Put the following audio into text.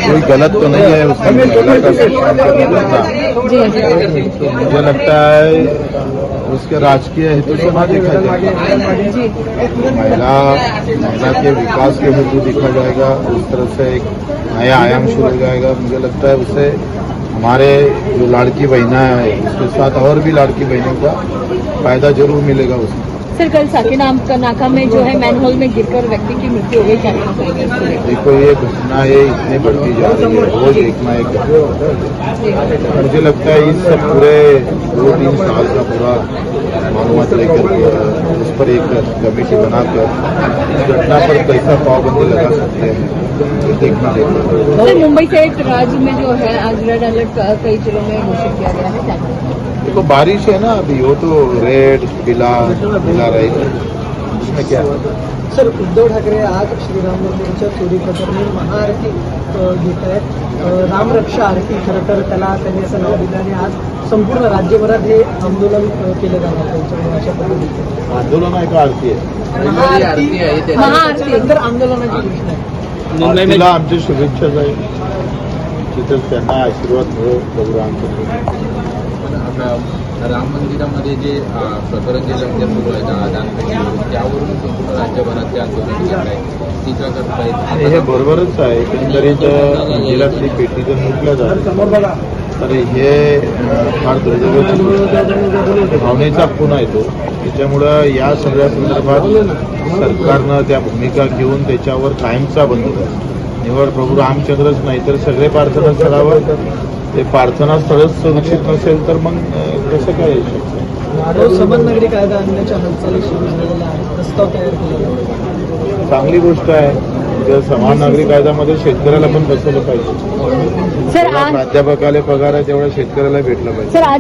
कोई गलत तो नहीं है उसमें, महिला का सम्मान करना था। मुझे लगता है उसके राजकीय हेतु से ना देखा जाएगा, महिला के विकास के हेतु देखा जाएगा। उस तरह से एक नया आयाम शुरू हो जाएगा। मुझे लगता है उससे हमारे जो लाड़की बहना है उसके साथ और भी लाड़की बहनों का फायदा जरूर मिलेगा उसमें। सर, कल साकीनाम का नाका में जो है मैनहोल में गिरकर व्यक्ति की मृत्यु हो गई, क्या कहना चाहेंगे? देखो, ये घटना है इतनी बढ़ती जा रही है, रोज एक ना एक। मुझे लगता है इस सब पूरे 2-3 साल का पूरा मालूमात लेकर उस पर एक कमेटी बनाकर इस घटना पर कैसा पाबंदी लगा सकते हैं, ये देखना चाहिए। सर, मुंबई से एक राज्य में जो है आज रेड अलर्ट कई जिलों में घोषित किया गया है, क्या कहना चाहेंगे? देखो, बारिश है ना अभी, वो तो रेड पीला रहेगा, उसमें क्या है? सर, उद्धव ठाकरे आज श्रीराम मंदिराच्या चोरी प्रकरणी महाआरती घेत आहेत. रामरक्षा आरती खरं तर त्याला त्यांनी असं नाव दिलं आणि आज संपूर्ण राज्यभरात हे आंदोलन केलं जाणार त्यांच्यामुळे अशा पद्धतीचं आंदोलन आहे का आरती आहे? महाआरती नंतर आंदोलनाची घोषणा आहे. आरतीला आमच्या शुभेच्छा जाईल, तिथं त्यांना आशीर्वाद मिळो प्रभू रामचंद्र. राम मंदिरामध्ये जे प्रकरण जे सध्या सुरू आहे त्यावरून संपूर्ण राज्यभरात ते आंदोलन केलं आहे, टीका करतायत. हे बरोबरच आहे. एकंदरीत मंदिरातली पेटी जर मुकल्या जातात तर हे फार दुर्दैवाची गोष्ट आहे. भावनेचा खून आहे तो. त्याच्यामुळं या सगळ्या संदर्भात सरकारनं त्या भूमिका घेऊन त्याच्यावर कायमचा बंदोबस्त, निवड प्रभू रामचंद्रच नाही तर सगळे प्रार्थना स्थळावर, ते प्रार्थना स्थळच सुरक्षित नसेल तर मग कसं काय येऊ शकतं? समान नागरी कायदा आणण्याच्या हालचाली सुरू झालेल्या आहेत, प्रस्ताव तयार केला. चांगली गोष्ट आहे. जर समान नागरी कायद्यामध्ये शेतकऱ्याला पण बसवलं पाहिजे. सर, प्राध्यापकाला पगार आहे तेवढा शेतकऱ्याला भेटला पाहिजे.